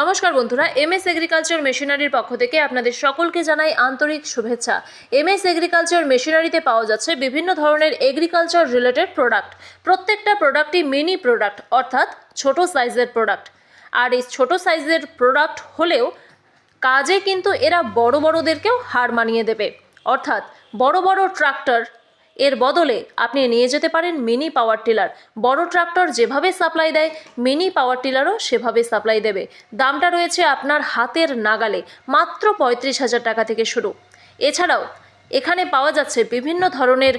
নমস্কার বন্ধুরা, MS agriculture মেশিনারির পক্ষ থেকে আপনাদের সকলকে জানাই আন্তরিক শুভেচ্ছা। এমএস এগ্রিকালচার মেশিনারিতে পাওয়া যাচ্ছে বিভিন্ন ধরনের এগ্রিকালচার রিলেটেড প্রোডাক্ট। প্রত্যেকটা প্রোডাক্টই মিনি প্রোডাক্ট, অর্থাৎ ছোট সাইজের প্রোডাক্ট। আর এই ছোট সাইজের প্রোডাক্ট হলেও কাজে কিন্তু এরা বড়দেরকেও হার মানিয়ে দেবে। অর্থাৎ বড় ট্রাক্টর এর বদলে আপনি নিয়ে যেতে পারেন মিনি পাওয়ার টিলার। বড় ট্রাক্টর যেভাবে সাপ্লাই দেয়, মিনি পাওয়ার টিলারও সেভাবে সাপ্লাই দেবে। দামটা রয়েছে আপনার হাতের নাগালে, মাত্র 35,000 টাকা থেকে শুরু। এছাড়াও এখানে পাওয়া যাচ্ছে বিভিন্ন ধরনের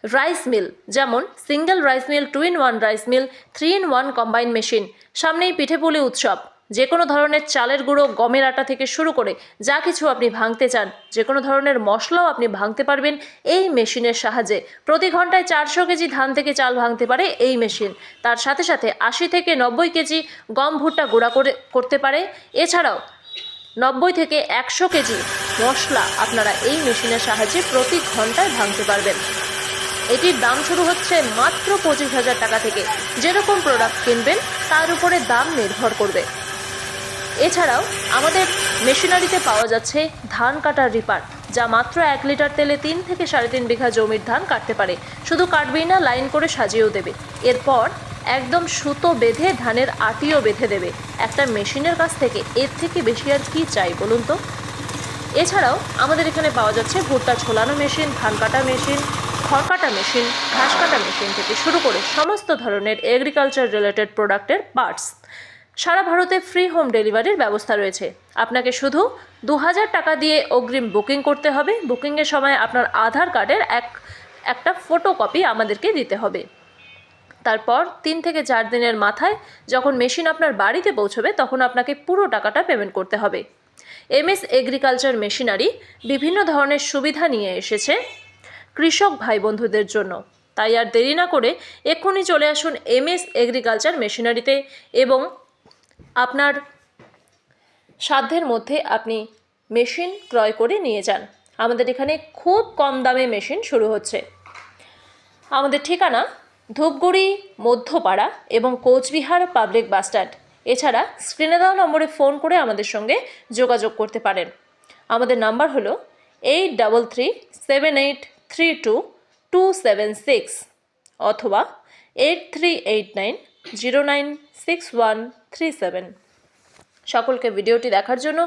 রাইস মিল, যেমন single rice mill, 2-in-1 rice mill, 3-in-1 combine machine. সামনেই পিঠেপুলি উৎসব, যে কোনো ধরনের চালের গুঁড়ো, গমের আটা থেকে শুরু করে যা কিছু আপনি ভাঙতে চান, যে কোনো ধরনের মশলাও আপনি ভাঙতে পারবেন এই মেশিনের সাহায্যে। প্রতি ঘন্টায় 400 কেজি ধান থেকে চাল ভাঙতে পারে এই মেশিন। তার সাথে সাথে 80 থেকে 90 কেজি গম ভুট্টা গুঁড়া করতে পারে। এছাড়াও 90 থেকে 100 কেজি মশলা আপনারা এই মেশিনের সাহায্যে প্রতি ঘন্টায় ভাঙতে পারবেন। এটির দাম শুরু হচ্ছে মাত্র 25,000 টাকা থেকে। যেরকম প্রোডাক্ট কিনবেন তার উপরে দাম নির্ভর করবে। এছাড়াও আমাদের মেশিনারিতে পাওয়া যাচ্ছে ধান কাটার রিপার, যা মাত্র 1 লিটার তেলে 3 থেকে 3.5 বিঘা জমির ধান কাটতে পারে। শুধু কাটবেই না, লাইন করে সাজিয়েও দেবে। এরপর একদম সুতো বেঁধে ধানের আটিও বেঁধে দেবে। একটা মেশিনের কাছ থেকে এর থেকে বেশি আর কি চাই বলুন তো। এছাড়াও আমাদের এখানে পাওয়া যাচ্ছে ভুট্টা ছোলানো মেশিন, ধান কাটা মেশিন, খড় কাটা মেশিন, ঘাস কাটা মেশিন থেকে শুরু করে সমস্ত ধরনের এগ্রিকালচার রিলেটেড প্রোডাক্টের পার্টস। সারা ভারতে ফ্রি হোম ডেলিভারির ব্যবস্থা রয়েছে। আপনাকে শুধু 2,000 টাকা দিয়ে অগ্রিম বুকিং করতে হবে। বুকিংয়ের সময় আপনার আধার কার্ডের একটা ফটোকপি আমাদেরকে দিতে হবে। তারপর 3 থেকে 4 দিনের মাথায় যখন মেশিন আপনার বাড়িতে পৌঁছবে, তখন আপনাকে পুরো টাকাটা পেমেন্ট করতে হবে। এমএস এগ্রিকালচার মেশিনারি বিভিন্ন ধরনের সুবিধা নিয়ে এসেছে কৃষক ভাই বন্ধুদের জন্য। তাই আর দেরি না করে এক্ষুনি চলে আসুন এমএস এগ্রিকালচার মেশিনারিতে এবং আপনার সাধ্যের মধ্যে আপনি মেশিন ক্রয় করে নিয়ে যান। আমাদের এখানে খুব কম দামে মেশিন শুরু হচ্ছে। আমাদের ঠিকানা ধূপগুড়ি, মধ্যপাড়া এবং কোচবিহার পাবলিক বাসস্ট্যান্ড। এছাড়া স্ক্রিনে দেওয়া নম্বরে ফোন করে আমাদের সঙ্গে যোগাযোগ করতে পারেন। আমাদের নাম্বার হলো 8337832276 অথবা 8389096137। সকলকে ভিডিওটি দেখার জন্য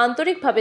আন্তরিকভাবে